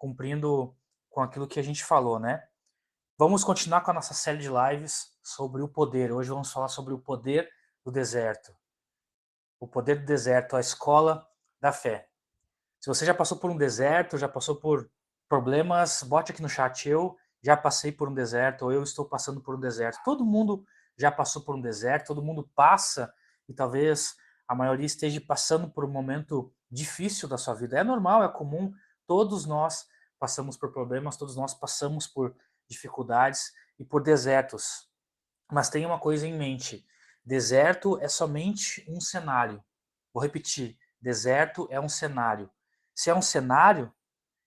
cumprindo com aquilo que a gente falou, né? Vamos continuar com a nossa série de lives sobre o poder. Hoje vamos falar sobre o poder do deserto. O poder do deserto, a escola da fé. Se você já passou por um deserto, já passou por problemas, bote aqui no chat. Eu já passei por um deserto, ou eu estou passando por um deserto. Todo mundo já passou por um deserto, todo mundo passa, e talvez a maioria esteja passando por um momento difícil da sua vida. É normal, é comum, todos nós passamos por problemas, todos nós passamos por dificuldades e por desertos. Mas tenha uma coisa em mente: deserto é somente um cenário. Vou repetir: deserto é um cenário. Se é um cenário,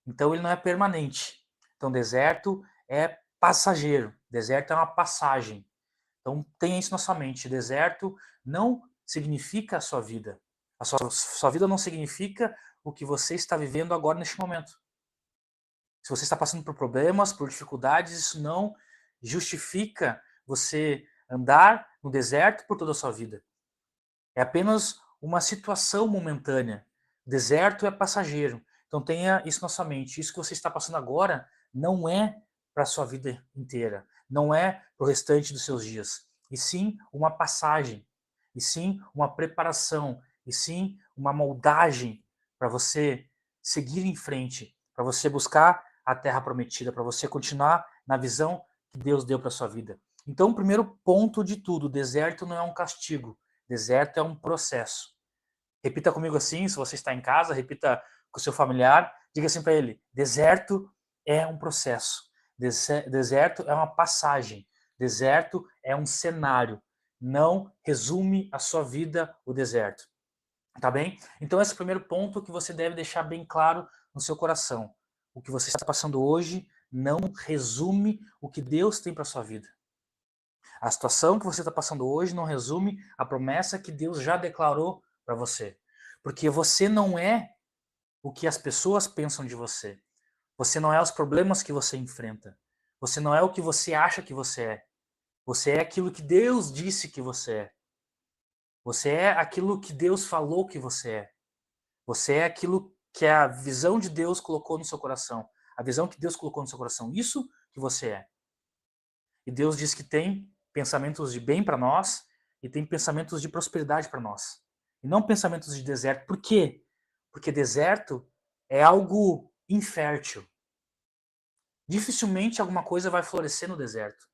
então ele não é permanente. Então, deserto é passageiro. Deserto é uma passagem. Então, tenha isso na sua mente. Deserto não significa a sua vida. A sua vida não significa o que você está vivendo agora neste momento. Se você está passando por problemas, por dificuldades, isso não justifica você andar no deserto por toda a sua vida. É apenas uma situação momentânea. Deserto é passageiro. Então tenha isso na sua mente. Isso que você está passando agora não é para a sua vida inteira. Não é para o restante dos seus dias. E sim uma passagem. E sim uma preparação. E sim uma moldagem para você seguir em frente. Para você buscar a terra prometida. Para você continuar na visão que Deus deu para a sua vida. Então, o primeiro ponto de tudo: o deserto não é um castigo. Deserto é um processo. Repita comigo assim, se você está em casa, repita com o seu familiar, diga assim para ele: deserto é um processo. Deserto é uma passagem. Deserto é um cenário. Não resume a sua vida o deserto. Tá bem? Então esse é o primeiro ponto que você deve deixar bem claro no seu coração. O que você está passando hoje não resume o que Deus tem para sua vida. A situação que você está passando hoje não resume a promessa que Deus já declarou para você. Porque você não é o que as pessoas pensam de você. Você não é os problemas que você enfrenta. Você não é o que você acha que você é. Você é aquilo que Deus disse que você é. Você é aquilo que Deus falou que você é. Você é aquilo que a visão de Deus colocou no seu coração. A visão que Deus colocou no seu coração. Isso que você é. E Deus diz que tem pensamentos de bem para nós e tem pensamentos de prosperidade para nós. E não pensamentos de deserto. Por quê? Porque deserto é algo infértil. Dificilmente alguma coisa vai florescer no deserto.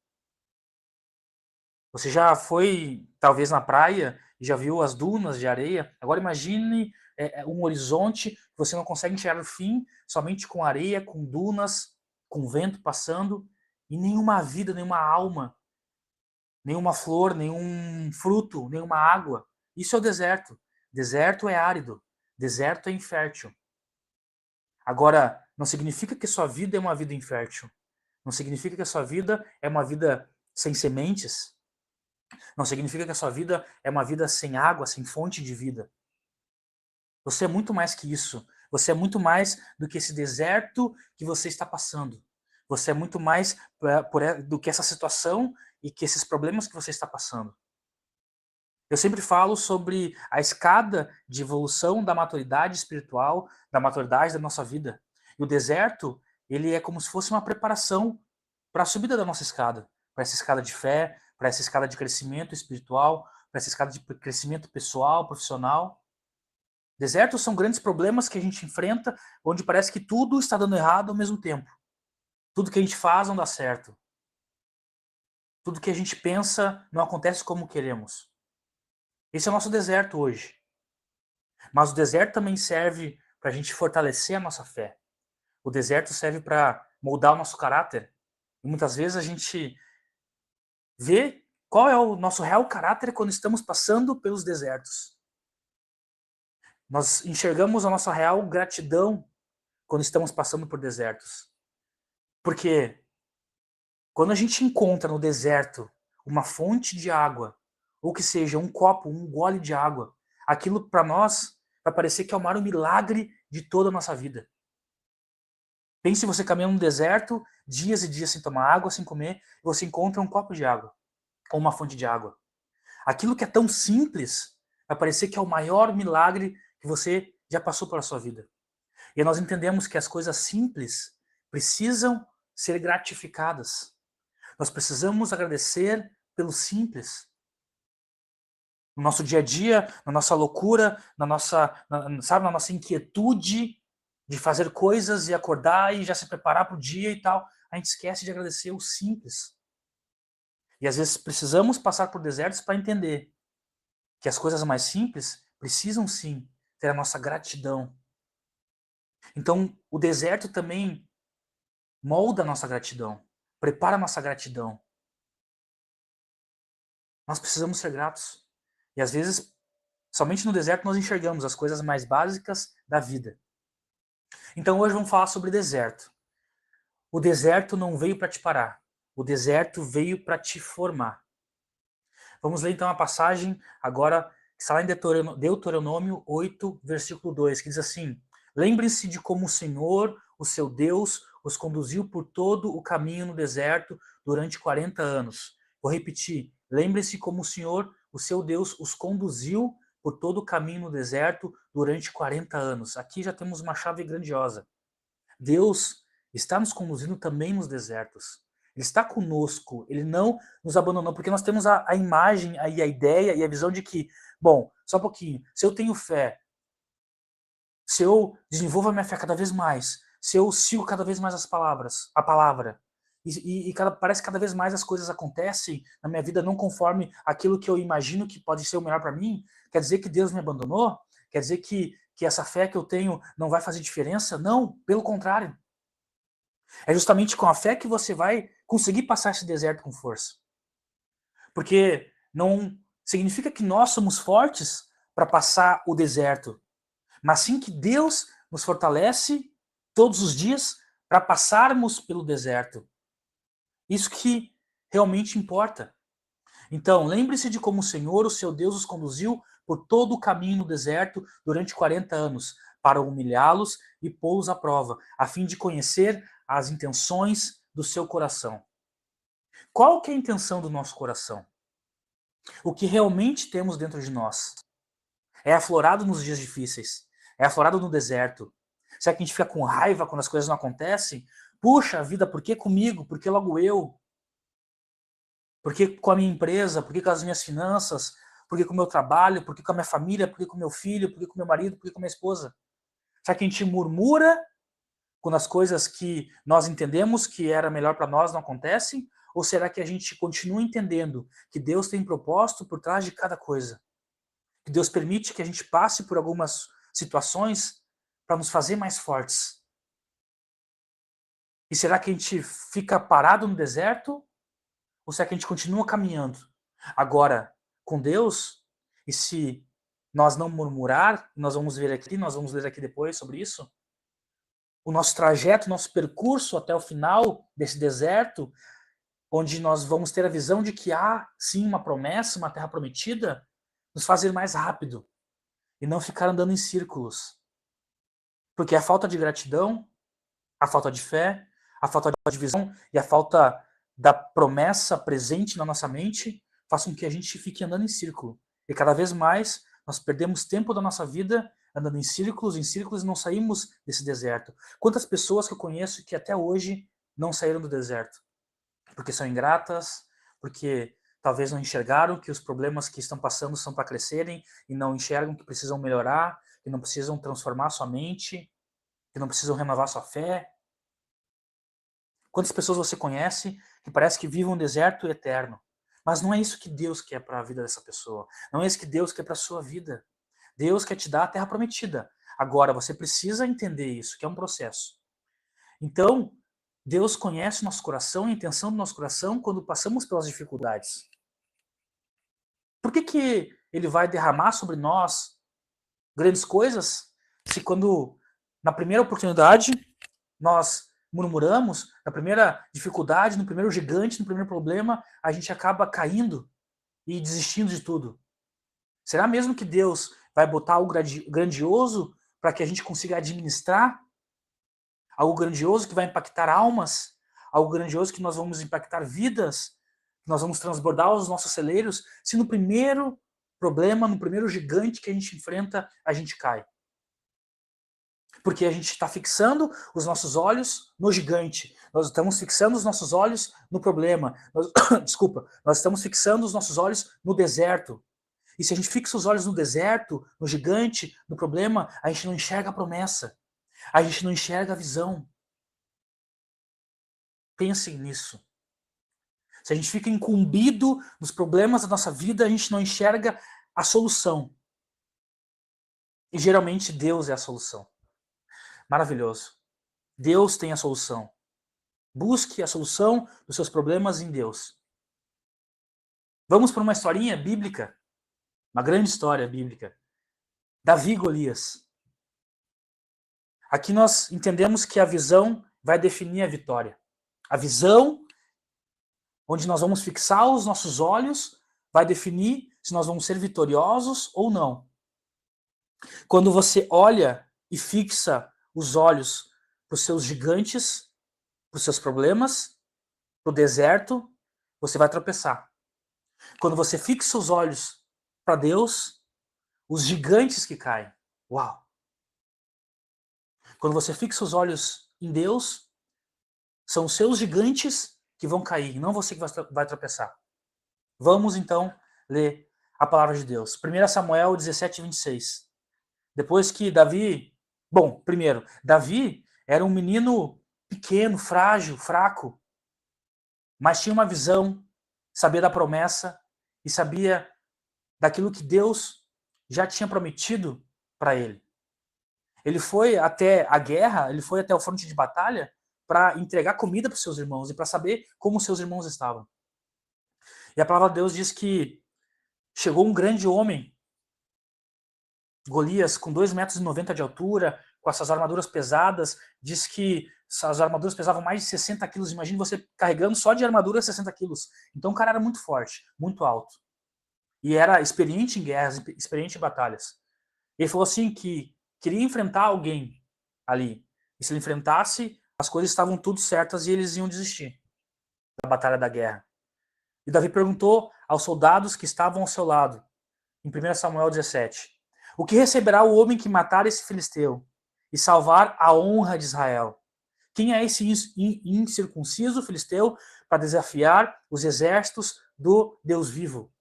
Você já foi, talvez, na praia e já viu as dunas de areia? Agora imagine um horizonte que você não consegue enxergar o fim, somente com areia, com dunas, com vento passando, e nenhuma vida, nenhuma alma, nenhuma flor, nenhum fruto, nenhuma água. Isso é o deserto. Deserto é árido. Deserto é infértil. Agora, não significa que sua vida é uma vida infértil. Não significa que a sua vida é uma vida sem sementes. Não significa que a sua vida é uma vida sem água, sem fonte de vida. Você é muito mais que isso. Você é muito mais do que esse deserto que você está passando. Você é muito mais do que essa situação e que esses problemas que você está passando. Eu sempre falo sobre a escada de evolução da maturidade espiritual, da maturidade da nossa vida. E o deserto, ele é como se fosse uma preparação para a subida da nossa escada, para essa escada de fé, para essa escada de crescimento espiritual, para essa escada de crescimento pessoal, profissional. Desertos são grandes problemas que a gente enfrenta, onde parece que tudo está dando errado ao mesmo tempo. Tudo que a gente faz não dá certo. Tudo que a gente pensa não acontece como queremos. Esse é o nosso deserto hoje. Mas o deserto também serve para a gente fortalecer a nossa fé. O deserto serve para moldar o nosso caráter. E muitas vezes a gente vê qual é o nosso real caráter quando estamos passando pelos desertos. Nós enxergamos a nossa real gratidão quando estamos passando por desertos. Porque quando a gente encontra no deserto uma fonte de água, ou que seja um copo, um gole de água, aquilo para nós vai parecer que é o maior milagre de toda a nossa vida. Pense você caminhando no deserto, dias e dias sem tomar água, sem comer, e você encontra um copo de água, ou uma fonte de água. Aquilo que é tão simples vai parecer que é o maior milagre que você já passou pela sua vida. E nós entendemos que as coisas simples precisam ser gratificadas. Nós precisamos agradecer pelo simples. No nosso dia a dia, na nossa loucura, na nossa inquietude de fazer coisas e acordar e já se preparar para o dia e tal, a gente esquece de agradecer o simples. E às vezes precisamos passar por desertos para entender que as coisas mais simples precisam sim ter a nossa gratidão. Então, o deserto também molda a nossa gratidão, prepara a nossa gratidão. Nós precisamos ser gratos. E às vezes, somente no deserto nós enxergamos as coisas mais básicas da vida. Então hoje vamos falar sobre deserto. O deserto não veio para te parar. O deserto veio para te formar. Vamos ler então a passagem agora que está lá em Deuteronômio 8, versículo 2, que diz assim: Lembre-se de como o Senhor, o seu Deus, os conduziu por todo o caminho no deserto durante 40 anos. Vou repetir. Lembre-se como o Senhor, o seu Deus, os conduziu por todo o caminho no deserto durante 40 anos. Aqui já temos uma chave grandiosa. Deus está nos conduzindo também nos desertos. Ele está conosco, ele não nos abandonou, porque nós temos a imagem, a ideia e a visão de que, bom, só um pouquinho, se eu tenho fé, se eu desenvolvo a minha fé cada vez mais, se eu sigo cada vez mais a palavra, parece que cada vez mais as coisas acontecem na minha vida não conforme aquilo que eu imagino que pode ser o melhor para mim, quer dizer que Deus me abandonou? Quer dizer que essa fé que eu tenho não vai fazer diferença? Não, pelo contrário. É justamente com a fé que você vai conseguir passar esse deserto com força. Porque não significa que nós somos fortes para passar o deserto, mas sim que Deus nos fortalece todos os dias para passarmos pelo deserto. Isso que realmente importa. Então, lembre-se de como o Senhor, o seu Deus, os conduziu por todo o caminho no deserto durante 40 anos, para humilhá-los e pô-los à prova, a fim de conhecer as intenções do seu coração. Qual que é a intenção do nosso coração? O que realmente temos dentro de nós? É aflorado nos dias difíceis? É aflorado no deserto? Será que a gente fica com raiva quando as coisas não acontecem? Puxa vida, por que comigo? Por que logo eu? Por que com a minha empresa? Por que com as minhas finanças? Por que com o meu trabalho? Por que com a minha família? Por que com o meu filho? Por que com o meu marido? Por que com a minha esposa? Será que a gente murmura quando as coisas que nós entendemos que era melhor para nós não acontecem? Ou será que a gente continua entendendo que Deus tem propósito por trás de cada coisa? Que Deus permite que a gente passe por algumas situações para nos fazer mais fortes? E será que a gente fica parado no deserto? Ou será que a gente continua caminhando? Agora, com Deus, e se nós não murmurar, nós vamos ler aqui depois sobre isso, o nosso trajeto, o nosso percurso até o final desse deserto, onde nós vamos ter a visão de que há, sim, uma promessa, uma terra prometida, nos fazer mais rápido e não ficar andando em círculos. Porque a falta de gratidão, a falta de fé, a falta de visão e a falta da promessa presente na nossa mente façam com que a gente fique andando em círculo. E cada vez mais nós perdemos tempo da nossa vida andando em círculos e não saímos desse deserto. Quantas pessoas que eu conheço que até hoje não saíram do deserto? Porque são ingratas, porque talvez não enxergaram que os problemas que estão passando são para crescerem e não enxergam que precisam melhorar, que não precisam transformar sua mente, que não precisam renovar sua fé. Quantas pessoas você conhece que parece que vivem um deserto eterno? Mas não é isso que Deus quer para a vida dessa pessoa. Não é isso que Deus quer para a sua vida. Deus quer te dar a terra prometida. Agora, você precisa entender isso, que é um processo. Então, Deus conhece o nosso coração, a intenção do nosso coração quando passamos pelas dificuldades. Por que Ele vai derramar sobre nós grandes coisas se quando, na primeira oportunidade, nós murmuramos, na primeira dificuldade, no primeiro gigante, no primeiro problema, a gente acaba caindo e desistindo de tudo? Será mesmo que Deus vai botar algo grandioso para que a gente consiga administrar? Algo grandioso que vai impactar almas? Algo grandioso que nós vamos impactar vidas? Que nós vamos transbordar os nossos celeiros? Se no primeiro problema, no primeiro gigante que a gente enfrenta, a gente cai. Porque a gente está fixando os nossos olhos no gigante. Nós estamos fixando os nossos olhos no problema. Desculpa, nós estamos fixando os nossos olhos no deserto. E se a gente fixa os olhos no deserto, no gigante, no problema, a gente não enxerga a promessa. A gente não enxerga a visão. Pensem nisso. Se a gente fica incumbido nos problemas da nossa vida, a gente não enxerga a solução. E geralmente Deus é a solução. Maravilhoso. Deus tem a solução. Busque a solução dos seus problemas em Deus. Vamos para uma historinha bíblica, uma grande história bíblica. Davi e Golias. Aqui nós entendemos que a visão vai definir a vitória. A visão, onde nós vamos fixar os nossos olhos, vai definir se nós vamos ser vitoriosos ou não. Quando você olha e fixa os olhos para os seus gigantes, para os seus problemas, para o deserto, você vai tropeçar. Quando você fixa os olhos para Deus, os gigantes que caem. Uau! Quando você fixa os olhos em Deus, são os seus gigantes que vão cair, não você que vai tropeçar. Vamos então ler a palavra de Deus. 1 Samuel 17, 26. Depois que Davi... Bom, primeiro, Davi era um menino pequeno, frágil, fraco, mas tinha uma visão, sabia da promessa e sabia daquilo que Deus já tinha prometido para ele. Ele foi até a guerra, ele foi até o fronte de batalha para entregar comida para os seus irmãos e para saber como seus irmãos estavam. E a palavra de Deus diz que chegou um grande homem, Golias, com 2,90 metros de altura, com essas armaduras pesadas, diz que as armaduras pesavam mais de 60 quilos. Imagine você carregando só de armadura 60 quilos. Então o cara era muito forte, muito alto. E era experiente em guerras, experiente em batalhas. Ele falou assim que queria enfrentar alguém ali. E se ele enfrentasse, as coisas estavam tudo certas e eles iam desistir da batalha da guerra. E Davi perguntou aos soldados que estavam ao seu lado, em 1 Samuel 17, o que receberá o homem que matar esse filisteu e salvar a honra de Israel? Quem é esse incircunciso filisteu para desafiar os exércitos do Deus vivo?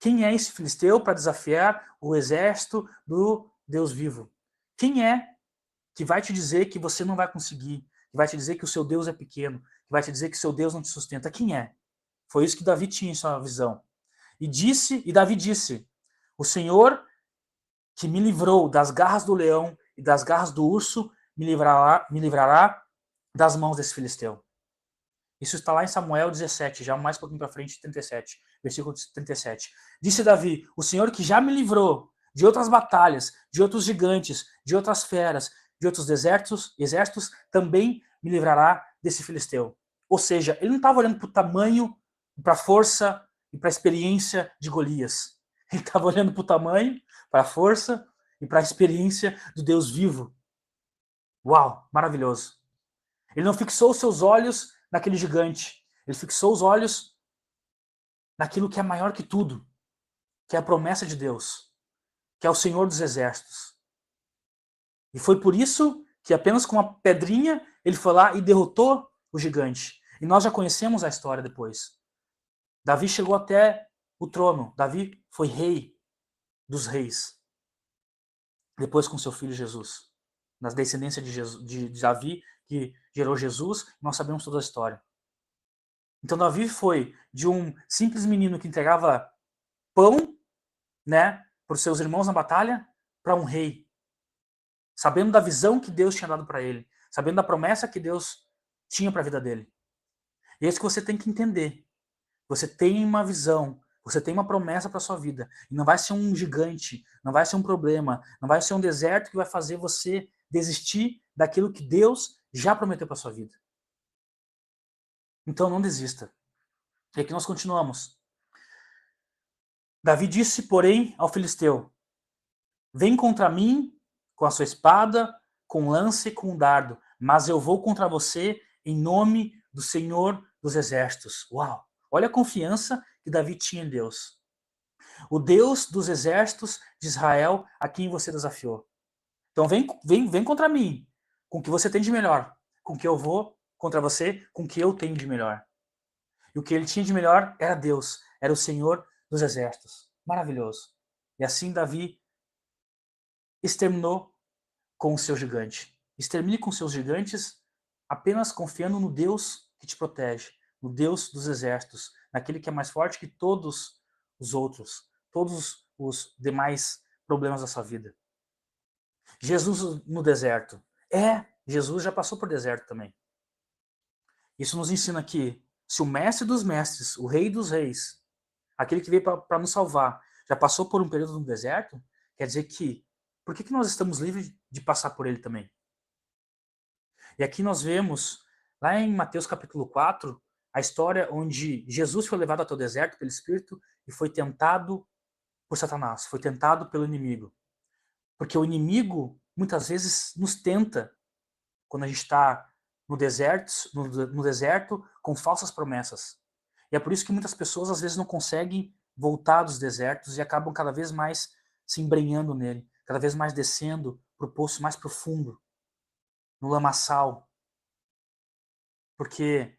Quem é esse filisteu para desafiar o exército do Deus vivo? Quem é que vai te dizer que você não vai conseguir? Que vai te dizer que o seu Deus é pequeno? Que vai te dizer que o seu Deus não te sustenta? Quem é? Foi isso que Davi tinha em sua visão. E Davi disse, o Senhor que me livrou das garras do leão e das garras do urso, me livrará das mãos desse filisteu. Isso está lá em Samuel 17, já mais um pouquinho para frente, 37, versículo 37. Disse Davi, o Senhor que já me livrou de outras batalhas, de outros gigantes, de outras feras, de outros exércitos, também me livrará desse filisteu. Ou seja, ele não estava olhando para o tamanho, para a força e para a experiência de Golias. Ele estava olhando para o tamanho, para a força e para a experiência do Deus vivo. Uau, maravilhoso. Ele não fixou os seus olhos naquele gigante. Ele fixou os olhos naquilo que é maior que tudo, que é a promessa de Deus, que é o Senhor dos Exércitos. E foi por isso que apenas com uma pedrinha ele foi lá e derrotou o gigante. E nós já conhecemos a história depois. Davi chegou até o trono. Davi foi rei dos reis. Depois com seu filho Jesus. Na descendência de Davi, que gerou Jesus, nós sabemos toda a história. Então Davi foi de um simples menino que entregava pão, né, para os seus irmãos na batalha, para um rei. Sabendo da visão que Deus tinha dado para ele, sabendo da promessa que Deus tinha para a vida dele. E é isso que você tem que entender. Você tem uma visão, você tem uma promessa para sua vida. E não vai ser um gigante, não vai ser um problema, não vai ser um deserto que vai fazer você desistir daquilo que Deus já prometeu para sua vida. Então não desista. E aqui nós continuamos. Davi disse, porém, ao filisteu, vem contra mim com a sua espada, com lança e com dardo, mas eu vou contra você em nome do Senhor dos Exércitos. Uau! Olha a confiança que Davi tinha em Deus. O Deus dos exércitos de Israel a quem você desafiou. Então vem contra mim, com o que você tem de melhor, com o que eu vou contra você, com o que eu tenho de melhor. E o que ele tinha de melhor era Deus, era o Senhor dos exércitos. Maravilhoso. E assim Davi exterminou com o seu gigante. Extermine com seus gigantes apenas confiando no Deus que te protege, no Deus dos exércitos, naquele que é mais forte que todos os outros, todos os demais problemas da sua vida. Jesus no deserto. Jesus já passou por deserto também. Isso nos ensina que se o mestre dos mestres, o rei dos reis, aquele que veio para nos salvar, já passou por um período no deserto, quer dizer que por que nós estamos livres de passar por ele também? E aqui nós vemos, lá em Mateus capítulo 4, a história onde Jesus foi levado até o deserto pelo Espírito e foi tentado por Satanás, foi tentado pelo inimigo. Porque o inimigo muitas vezes nos tenta quando a gente está no deserto com falsas promessas. E é por isso que muitas pessoas às vezes não conseguem voltar dos desertos e acabam cada vez mais se embrenhando nele, cada vez mais descendo para o poço mais profundo, no lamaçal. Porque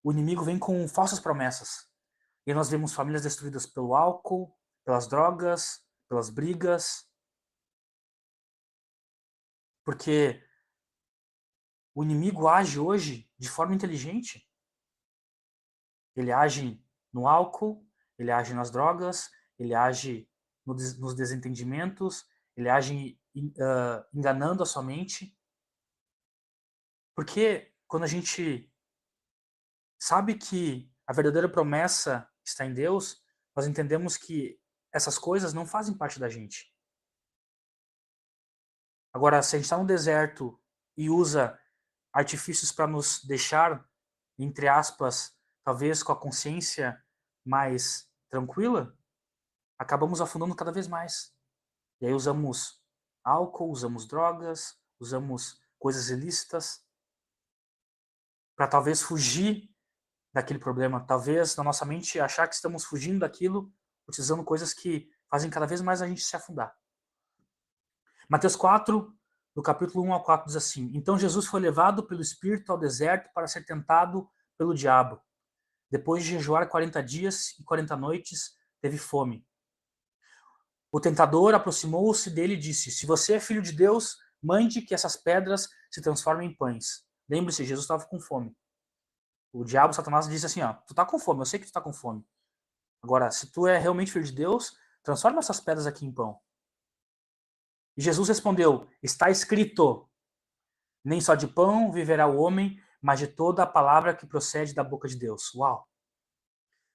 o inimigo vem com falsas promessas. E nós vemos famílias destruídas pelo álcool, pelas drogas, pelas brigas. Porque o inimigo age hoje de forma inteligente. Ele age no álcool, ele age nas drogas, ele age nos desentendimentos, ele age enganando a sua mente. Porque quando a gente sabe que a verdadeira promessa está em Deus, nós entendemos que essas coisas não fazem parte da gente. Agora, se a gente está no deserto e usa artifícios para nos deixar, entre aspas, talvez com a consciência mais tranquila, acabamos afundando cada vez mais. E aí usamos álcool, usamos drogas, usamos coisas ilícitas para talvez fugir daquele problema, talvez na nossa mente achar que estamos fugindo daquilo, utilizando coisas que fazem cada vez mais a gente se afundar. Mateus 4, do capítulo 1 ao 4, diz assim: Então Jesus foi levado pelo Espírito ao deserto para ser tentado pelo diabo. Depois de jejuar 40 dias e 40 noites, teve fome. O tentador aproximou-se dele e disse: Se você é filho de Deus, mande que essas pedras se transformem em pães. Lembre-se, Jesus estava com fome. O diabo, Satanás, disse assim: ó, tu tá com fome, eu sei que tu tá com fome. Agora, se tu é realmente filho de Deus, transforma essas pedras aqui em pão. E Jesus respondeu: Está escrito: Nem só de pão viverá o homem, mas de toda a palavra que procede da boca de Deus. Uau!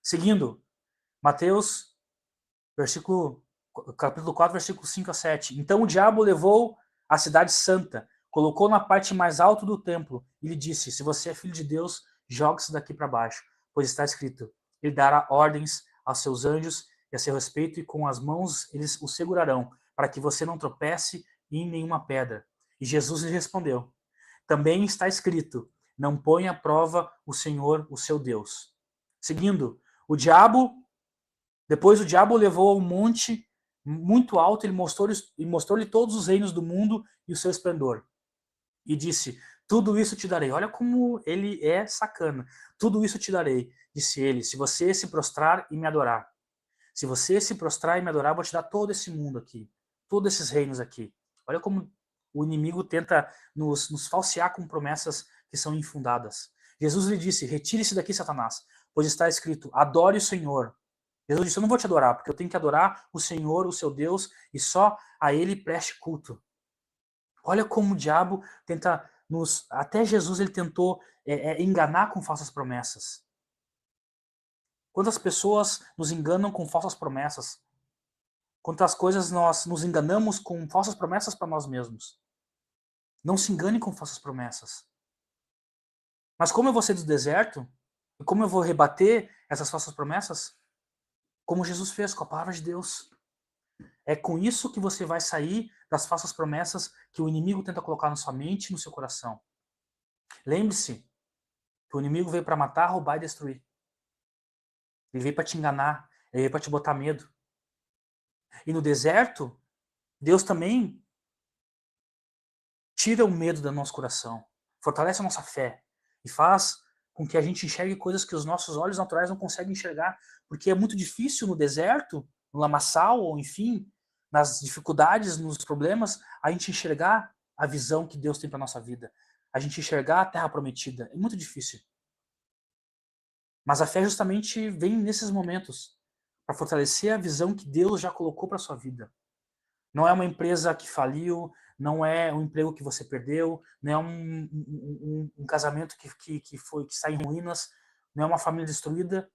Seguindo, Mateus, capítulo 4, versículo 5 a 7. Então o diabo levou a cidade santa, colocou na parte mais alta do templo e lhe disse: Se você é filho de Deus, jogue-se daqui para baixo, pois está escrito: Ele dará ordens aos seus anjos e a seu respeito, e com as mãos eles o segurarão, para que você não tropece em nenhuma pedra. E Jesus lhe respondeu: Também está escrito: Não ponha à prova o Senhor, o seu Deus. Seguindo, depois o diabo o levou a um monte muito alto e mostrou-lhe todos os reinos do mundo e o seu esplendor. E disse: Tudo isso te darei. Olha como ele é sacana. Tudo isso te darei, disse ele, se você se prostrar e me adorar. Se você se prostrar e me adorar, eu vou te dar todo esse mundo aqui, todos esses reinos aqui. Olha como o inimigo tenta nos falsear com promessas que são infundadas. Jesus lhe disse: Retire-se daqui, Satanás, pois está escrito: Adore o Senhor. Jesus disse: Eu não vou te adorar, porque eu tenho que adorar o Senhor, o seu Deus, e só a Ele preste culto. Olha como o diabo tenta nos. Até Jesus ele tentou enganar com falsas promessas. Quantas pessoas nos enganam com falsas promessas? Quantas coisas nós nos enganamos com falsas promessas para nós mesmos? Não se engane com falsas promessas. Mas como eu vou sair do deserto? E como eu vou rebater essas falsas promessas? Como Jesus fez com a palavra de Deus. É com isso que você vai sair das falsas promessas que o inimigo tenta colocar na sua mente e no seu coração. Lembre-se que o inimigo veio para matar, roubar e destruir. Ele veio para te enganar, ele veio para te botar medo. E no deserto, Deus também tira o medo do nosso coração, fortalece a nossa fé e faz com que a gente enxergue coisas que os nossos olhos naturais não conseguem enxergar, porque é muito difícil no deserto, no lamaçal, ou enfim, nas dificuldades, nos problemas, a gente enxergar a visão que Deus tem para nossa vida, a gente enxergar a terra prometida. É muito difícil. Mas a fé justamente vem nesses momentos para fortalecer a visão que Deus já colocou para sua vida. Não é uma empresa que faliu, não é um emprego que você perdeu, não é um casamento que está em ruínas, não é uma família destruída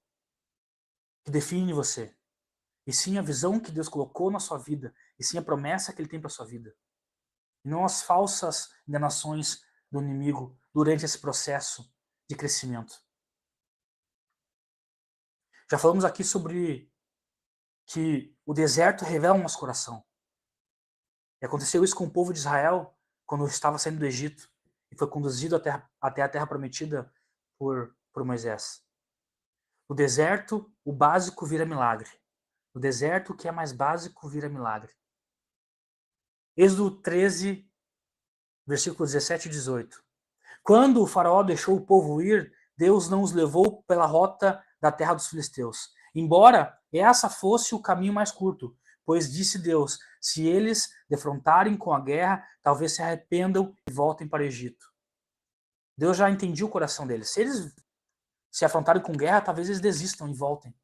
que define você. E sim a visão que Deus colocou na sua vida, e sim a promessa que Ele tem para sua vida. E não as falsas enganações do inimigo durante esse processo de crescimento. Já falamos aqui sobre que o deserto revela o nosso coração. E aconteceu isso com o povo de Israel quando estava saindo do Egito e foi conduzido até a terra prometida por Moisés. No deserto, o básico vira milagre. No deserto, o que é mais básico vira milagre. Êxodo 13, versículos 17 e 18. Quando o faraó deixou o povo ir, Deus não os levou pela rota da terra dos filisteus, embora essa fosse o caminho mais curto, pois disse Deus, se eles defrontarem com a guerra, talvez se arrependam e voltem para o Egito. Deus já entendia o coração deles. Se eles se afrontarem com guerra, talvez eles desistam e voltem.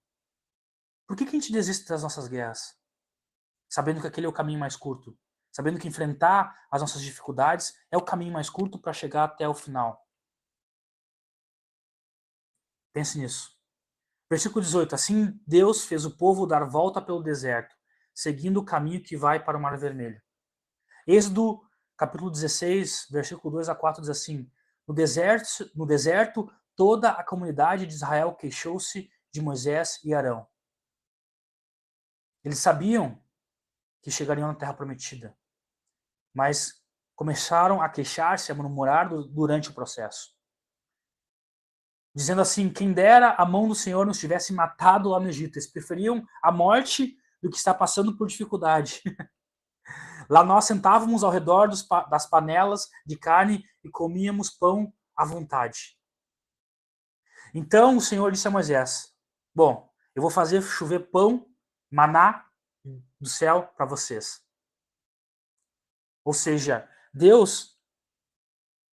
Por que a gente desiste das nossas guerras? Sabendo que aquele é o caminho mais curto. Sabendo que enfrentar as nossas dificuldades é o caminho mais curto para chegar até o final. Pense nisso. Versículo 18. Assim Deus fez o povo dar volta pelo deserto, seguindo o caminho que vai para o Mar Vermelho. Êxodo, capítulo 16, versículo 2 a 4 diz assim: No deserto, toda a comunidade de Israel queixou-se de Moisés e Arão. Eles sabiam que chegariam na terra prometida, mas começaram a queixar-se, a murmurar durante o processo. Dizendo assim, quem dera a mão do Senhor nos tivesse matado lá no Egito. Eles preferiam a morte do que estar passando por dificuldade. Lá nós sentávamos ao redor das panelas de carne e comíamos pão à vontade. Então o Senhor disse a Moisés, bom, eu vou fazer chover pão, maná do céu para vocês. Ou seja, Deus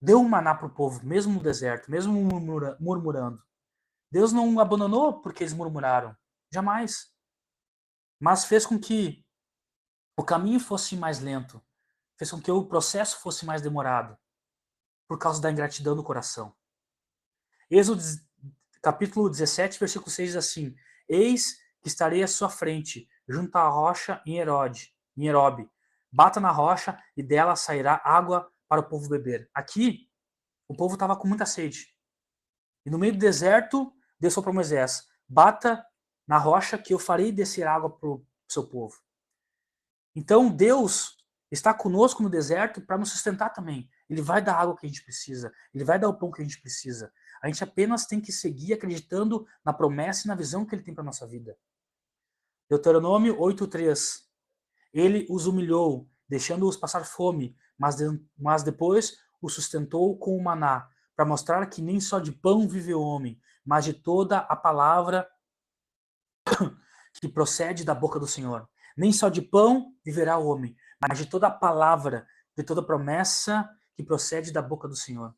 deu um maná para o povo, mesmo no deserto, mesmo murmurando. Deus não abandonou porque eles murmuraram. Jamais. Mas fez com que o caminho fosse mais lento. Fez com que o processo fosse mais demorado. Por causa da ingratidão do coração. Êxodo capítulo 17, versículo 6 diz assim: Eis que estarei à sua frente, junto à rocha em Herobe. Bata na rocha e dela sairá água para o povo beber. Aqui, o povo estava com muita sede. E no meio do deserto, Deus falou para Moisés: bata na rocha que eu farei descer água para o seu povo. Então Deus está conosco no deserto para nos sustentar também. Ele vai dar a água que a gente precisa, ele vai dar o pão que a gente precisa. A gente apenas tem que seguir acreditando na promessa e na visão que ele tem para a nossa vida. Deuteronômio 8:3. Ele os humilhou, deixando-os passar fome, mas depois os sustentou com o maná, para mostrar que nem só de pão vive o homem, mas de toda a palavra que procede da boca do Senhor. Nem só de pão viverá o homem, mas de toda a palavra, de toda promessa que procede da boca do Senhor.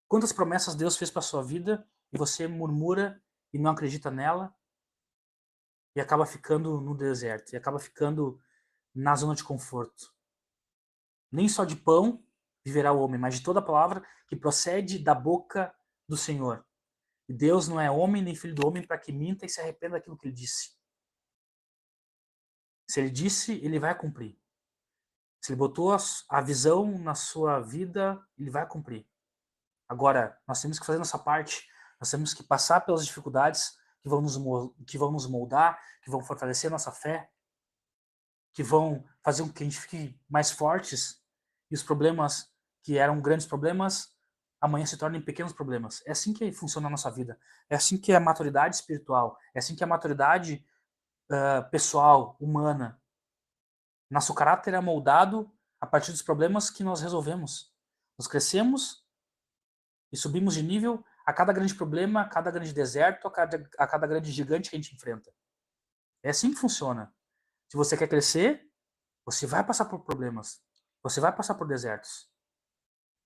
Quantas promessas Deus fez para sua vida e você murmura e não acredita nela e acaba ficando no deserto, e acaba ficando na zona de conforto. Nem só de pão viverá o homem, mas de toda a palavra que procede da boca do Senhor. E Deus não é homem nem filho do homem para que minta e se arrependa daquilo que ele disse. Se ele disse, ele vai cumprir. Se ele botou a visão na sua vida, ele vai cumprir. Agora, nós temos que fazer nossa parte, nós temos que passar pelas dificuldades que vão nos moldar, que vão fortalecer nossa fé, que vão fazer com que a gente fique mais fortes e os problemas que eram grandes problemas amanhã se tornem pequenos problemas. É assim que funciona a nossa vida. É assim que é a maturidade espiritual. É assim que é a maturidade pessoal, humana. Nosso caráter é moldado a partir dos problemas que nós resolvemos. Nós crescemos e subimos de nível a cada grande problema, a cada grande deserto, a cada grande gigante que a gente enfrenta. É assim que funciona. Se você quer crescer, você vai passar por problemas. Você vai passar por desertos.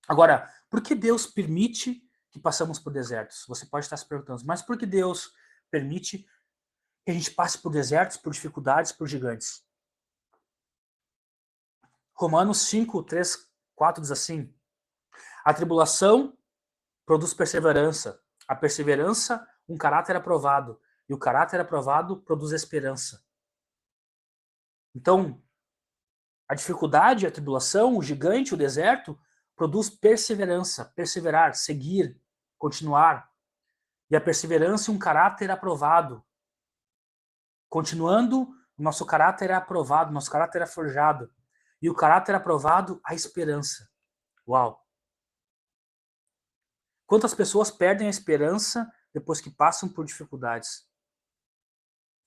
Agora, por que Deus permite que passamos por desertos? Você pode estar se perguntando, mas por que Deus permite que a gente passe por desertos, por dificuldades, por gigantes? Romanos 5, 3, 4 diz assim: a tribulação produz perseverança, a perseverança, um caráter aprovado, e o caráter aprovado produz esperança. Então, a dificuldade, a tribulação, o gigante, o deserto, produz perseverança, perseverar, seguir, continuar. E a perseverança, um caráter aprovado. Continuando, o nosso caráter é aprovado, nosso caráter é forjado. E o caráter aprovado, a esperança. Uau! Quantas pessoas perdem a esperança depois que passam por dificuldades?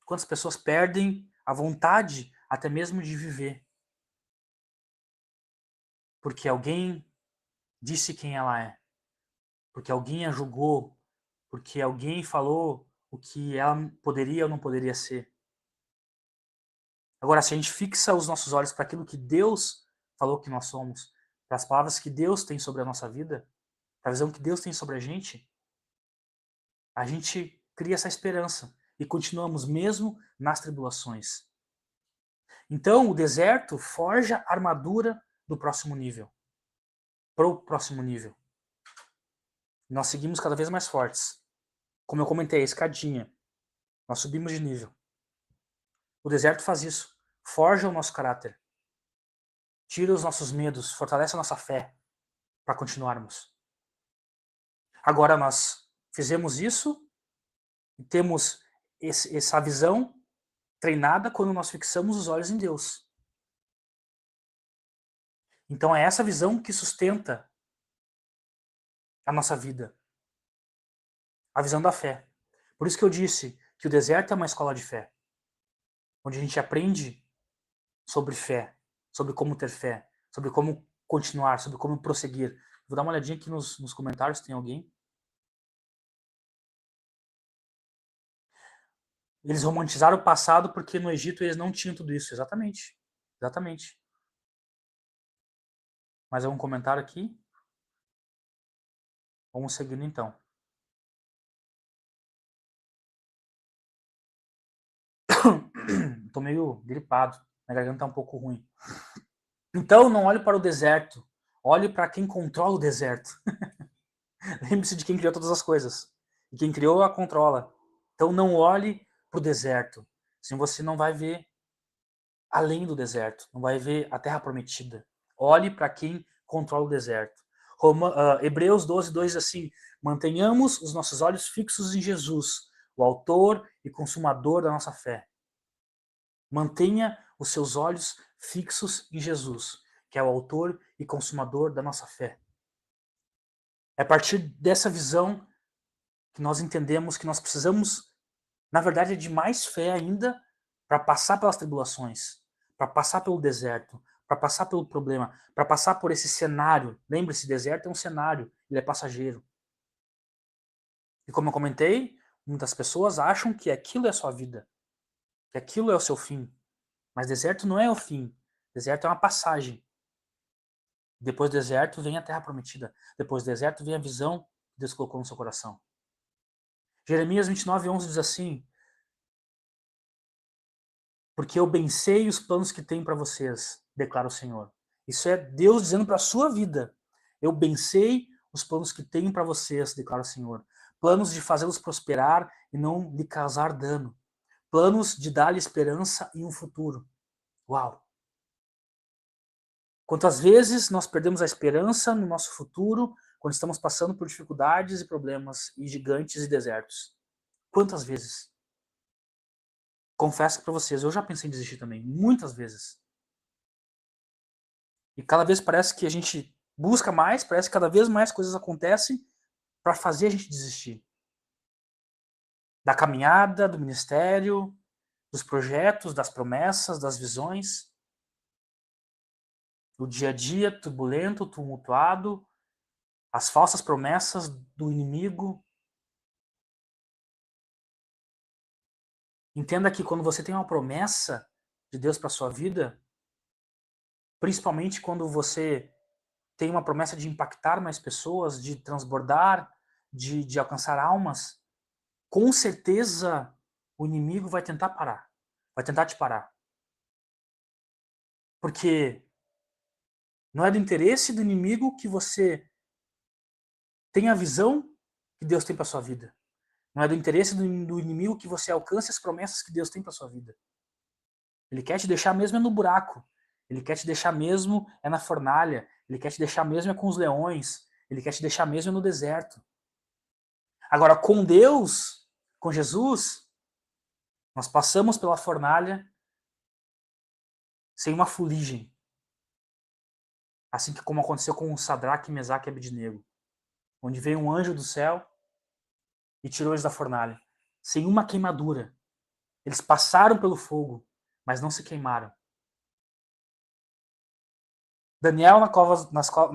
Quantas pessoas perdem a vontade até mesmo de viver? Porque alguém disse quem ela é. Porque alguém a julgou. Porque alguém falou o que ela poderia ou não poderia ser. Agora, se a gente fixa os nossos olhos para aquilo que Deus falou que nós somos, para as palavras que Deus tem sobre a nossa vida, para a visão que Deus tem sobre a gente cria essa esperança e continuamos mesmo nas tribulações. Então, o deserto forja a armadura do próximo nível. Para o próximo nível. Nós seguimos cada vez mais fortes. Como eu comentei, a escadinha. Nós subimos de nível. O deserto faz isso. Forja o nosso caráter. Tira os nossos medos, fortalece a nossa fé para continuarmos. Agora nós fizemos isso e temos essa visão treinada quando nós fixamos os olhos em Deus. Então é essa visão que sustenta a nossa vida. A visão da fé. Por isso que eu disse que o deserto é uma escola de fé. Onde a gente aprende sobre fé, sobre como ter fé, sobre como continuar, sobre como prosseguir. Vou dar uma olhadinha aqui nos comentários, tem alguém? Eles romantizaram o passado porque no Egito eles não tinham tudo isso. Exatamente. Exatamente. Mais algum comentário aqui? Vamos seguindo então. Tô meio gripado. Minha garganta tá um pouco ruim. Então, não olhe para o deserto. Olhe para quem controla o deserto. Lembre-se de quem criou todas as coisas. E quem criou a controla. Então, não olhe para o deserto. Senão você não vai ver além do deserto. Não vai ver a terra prometida. Olhe para quem controla o deserto. Hebreus 12, 2 diz assim: mantenhamos os nossos olhos fixos em Jesus, o autor e consumador da nossa fé. Mantenha os seus olhos fixos em Jesus, que é o autor e consumador da nossa fé. É a partir dessa visão que nós entendemos que nós precisamos, na verdade, de mais fé ainda para passar pelas tribulações, para passar pelo deserto, para passar pelo problema, para passar por esse cenário. Lembre-se, deserto é um cenário, ele é passageiro. E como eu comentei, muitas pessoas acham que aquilo é a sua vida, que aquilo é o seu fim. Mas deserto não é o fim. Deserto é uma passagem. Depois do deserto vem a terra prometida. Depois do deserto vem a visão que Deus colocou no seu coração. Jeremias 29, 11 diz assim: porque eu bem sei os planos que tenho para vocês, declara o Senhor. Isso é Deus dizendo para a sua vida. Eu bem sei os planos que tenho para vocês, declara o Senhor. Planos de fazê-los prosperar e não lhe causar dano. Planos de dar-lhe esperança e um futuro. Uau! Quantas vezes nós perdemos a esperança no nosso futuro quando estamos passando por dificuldades e problemas e gigantes e desertos? Quantas vezes? Confesso para vocês, eu já pensei em desistir também, muitas vezes. E cada vez parece que a gente busca mais, parece que cada vez mais coisas acontecem para fazer a gente desistir. Da caminhada, do ministério, dos projetos, das promessas, das visões. do dia a dia turbulento, tumultuado, as falsas promessas do inimigo. Entenda que quando você tem uma promessa de Deus para sua vida, principalmente quando você tem uma promessa de impactar mais pessoas, de transbordar, de alcançar almas, com certeza o inimigo vai tentar parar, vai tentar te parar. Porque não é do interesse do inimigo que você tenha a visão que Deus tem para sua vida. Não é do interesse do inimigo que você alcance as promessas que Deus tem para sua vida. Ele quer te deixar mesmo no buraco. Ele quer te deixar mesmo na fornalha. Ele quer te deixar mesmo com os leões. Ele quer te deixar mesmo no deserto. Agora, com Deus, com Jesus, nós passamos pela fornalha sem uma fuligem. Assim como aconteceu com Sadraque, Mesaque e Abednego. Onde veio um anjo do céu e tirou eles da fornalha. Sem uma queimadura. Eles passaram pelo fogo, mas não se queimaram. Daniel na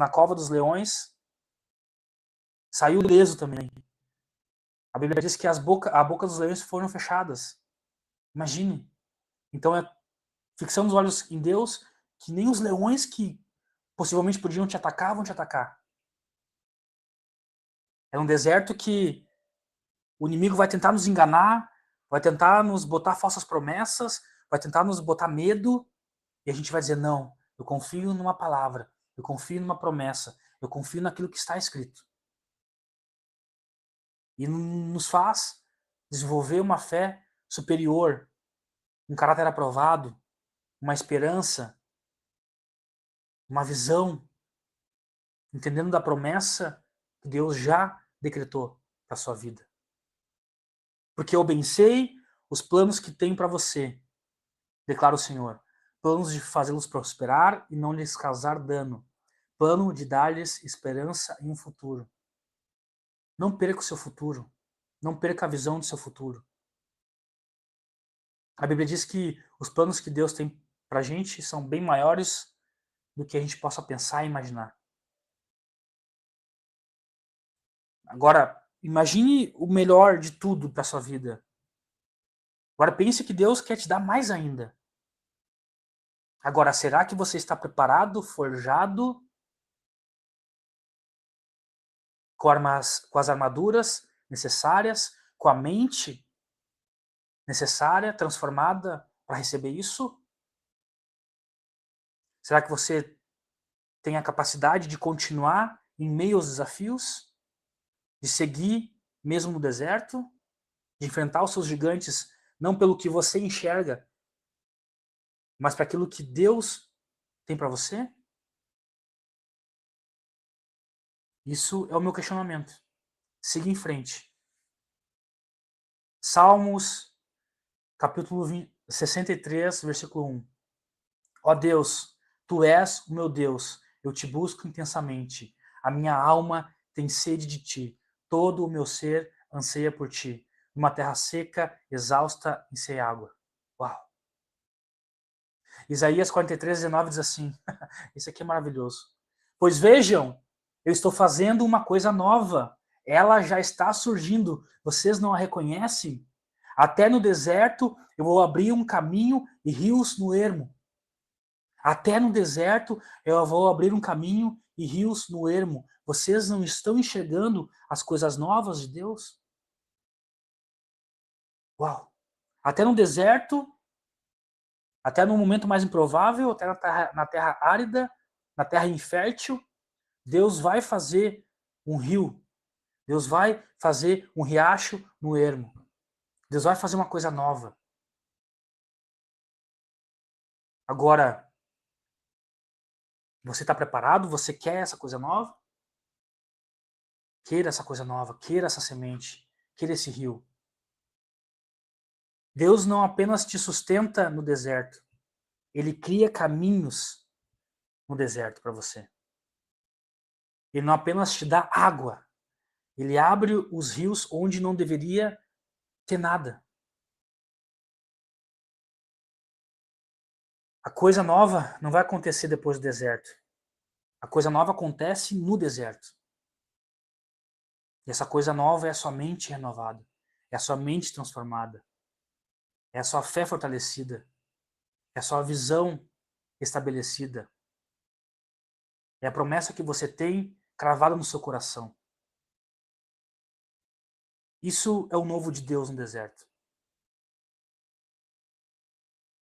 cova dos leões saiu ileso também. A Bíblia diz que a boca dos leões foram fechadas. Imagine. Então, fixando os olhos em Deus, que nem os leões que possivelmente podiam te atacar, vão te atacar. É um deserto que o inimigo vai tentar nos enganar, vai tentar nos botar falsas promessas, vai tentar nos botar medo, e a gente vai dizer, não, eu confio numa palavra, eu confio numa promessa, eu confio naquilo que está escrito. E nos faz desenvolver uma fé superior, um caráter aprovado, uma esperança, uma visão, entendendo da promessa que Deus já decretou para a sua vida. Porque eu bem sei os planos que tenho para você, declara o Senhor. Planos de fazê-los prosperar e não lhes causar dano. Plano de dar-lhes esperança em um futuro. Não perca o seu futuro. Não perca a visão do seu futuro. A Bíblia diz que os planos que Deus tem para a gente são bem maiores do que a gente possa pensar e imaginar. Agora, imagine o melhor de tudo para sua vida. Agora pense que Deus quer te dar mais ainda. Agora, será que você está preparado, forjado, com as armaduras necessárias, com a mente necessária, transformada para receber isso? Será que você tem a capacidade de continuar em meio aos desafios? De seguir mesmo no deserto? De enfrentar os seus gigantes não pelo que você enxerga, mas para aquilo que Deus tem para você? Isso é o meu questionamento. Siga em frente. Salmos, capítulo 63, versículo 1. Ó Deus, Tu és o meu Deus, eu te busco intensamente. A minha alma tem sede de Ti, todo o meu ser anseia por Ti. Numa terra seca, exausta e sem água. Uau! Isaías 43, 19 diz assim, isso aqui é maravilhoso. Pois vejam, eu estou fazendo uma coisa nova, ela já está surgindo, vocês não a reconhecem? Até no deserto eu vou abrir um caminho e rios no ermo. Até no deserto eu vou abrir um caminho e rios no ermo. Vocês não estão enxergando as coisas novas de Deus? Uau! Até no deserto, até no momento mais improvável, até na terra árida, na terra infértil, Deus vai fazer um rio. Deus vai fazer um riacho no ermo. Deus vai fazer uma coisa nova. Agora, você está preparado? Você quer essa coisa nova? Queira essa coisa nova, queira essa semente, queira esse rio. Deus não apenas te sustenta no deserto, Ele cria caminhos no deserto para você. Ele não apenas te dá água, Ele abre os rios onde não deveria ter nada. A coisa nova não vai acontecer depois do deserto. A coisa nova acontece no deserto. E essa coisa nova é a sua mente renovada. É a sua mente transformada. É a sua fé fortalecida. É a sua visão estabelecida. É a promessa que você tem cravada no seu coração. Isso é o novo de Deus no deserto.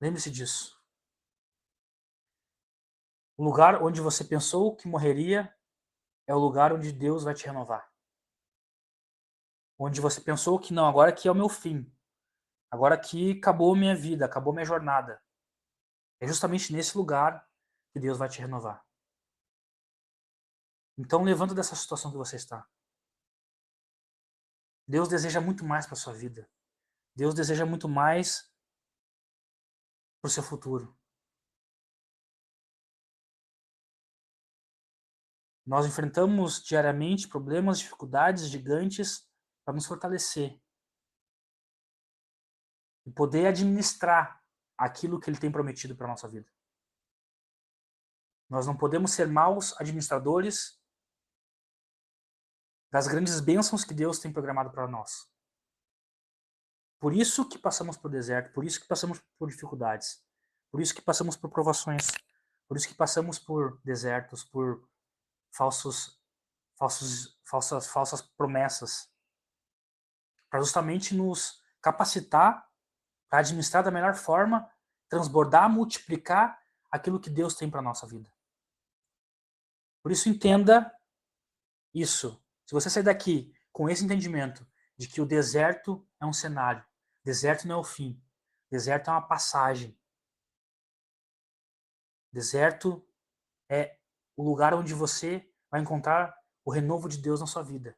Lembre-se disso. O lugar onde você pensou que morreria é o lugar onde Deus vai te renovar. Onde você pensou que não, agora aqui é o meu fim. Agora aqui acabou minha vida, acabou minha jornada. É justamente nesse lugar que Deus vai te renovar. Então levanta dessa situação que você está. Deus deseja muito mais para a sua vida. Deus deseja muito mais para o seu futuro. Nós enfrentamos diariamente problemas, dificuldades gigantes para nos fortalecer e poder administrar aquilo que Ele tem prometido para a nossa vida. Nós não podemos ser maus administradores das grandes bênçãos que Deus tem programado para nós. Por isso que passamos por deserto, por isso que passamos por dificuldades, por isso que passamos por provações, por isso que passamos por desertos, por falsas promessas, para justamente nos capacitar para administrar da melhor forma, transbordar, multiplicar aquilo que Deus tem para a nossa vida. Por isso, entenda isso. Se você sair daqui com esse entendimento de que o deserto é um cenário, deserto não é o fim, deserto é uma passagem, deserto é o lugar onde você vai encontrar o renovo de Deus na sua vida.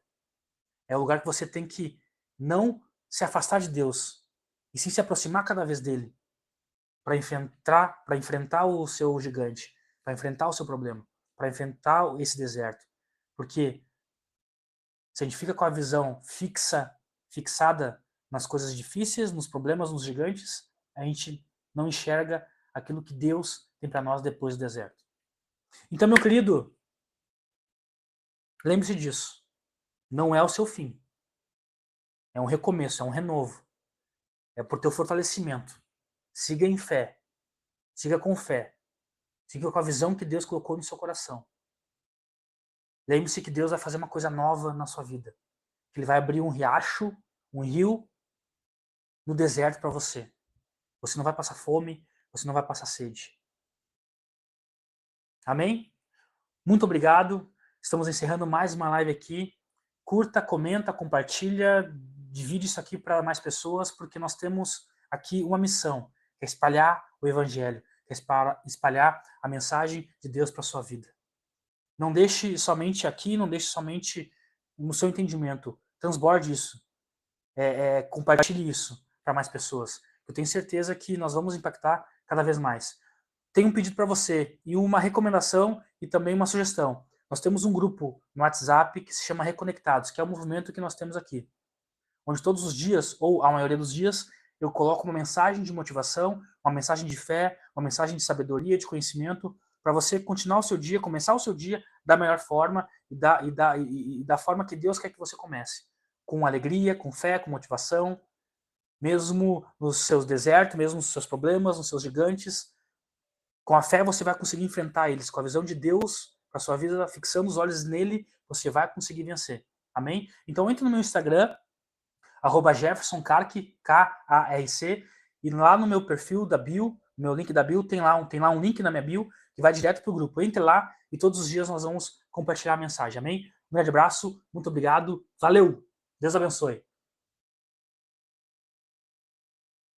É o lugar que você tem que não se afastar de Deus, e sim se aproximar cada vez dele, para enfrentar o seu gigante, para enfrentar o seu problema, para enfrentar esse deserto. Porque se a gente fica com a visão fixada nas coisas difíceis, nos problemas, nos gigantes, a gente não enxerga aquilo que Deus tem para nós depois do deserto. Então, meu querido, lembre-se disso. Não é o seu fim. É um recomeço, é um renovo. É por teu fortalecimento. Siga em fé. Siga com fé. Siga com a visão que Deus colocou no seu coração. Lembre-se que Deus vai fazer uma coisa nova na sua vida. Que Ele vai abrir um riacho, um rio no deserto para você. Você não vai passar fome, você não vai passar sede. Amém? Muito obrigado. Estamos encerrando mais uma live aqui. Curta, comenta, compartilha, divide isso aqui para mais pessoas, porque nós temos aqui uma missão, que é espalhar o Evangelho, que é espalhar a mensagem de Deus para a sua vida. Não deixe somente aqui, não deixe somente no seu entendimento. Transborde isso. Compartilhe isso para mais pessoas. Eu tenho certeza que nós vamos impactar cada vez mais. Tenho um pedido para você e uma recomendação e também uma sugestão. Nós temos um grupo no WhatsApp que se chama Reconectados, que é o movimento que nós temos aqui. Onde todos os dias, ou a maioria dos dias, eu coloco uma mensagem de motivação, uma mensagem de fé, uma mensagem de sabedoria, de conhecimento, para você continuar o seu dia, começar o seu dia da melhor forma e da forma que Deus quer que você comece. Com alegria, com fé, com motivação, mesmo nos seus desertos, mesmo nos seus problemas, nos seus gigantes. Com a fé você vai conseguir enfrentar eles. Com a visão de Deus para a sua vida, fixando os olhos nele, você vai conseguir vencer. Amém? Então entre no meu Instagram, @JeffersonKarc, K-A-R-C, e lá no meu perfil da bio, meu link da bio, tem lá um link na minha bio que vai direto para o grupo. Entre lá e todos os dias nós vamos compartilhar a mensagem. Amém? Um grande abraço, muito obrigado, valeu! Deus abençoe.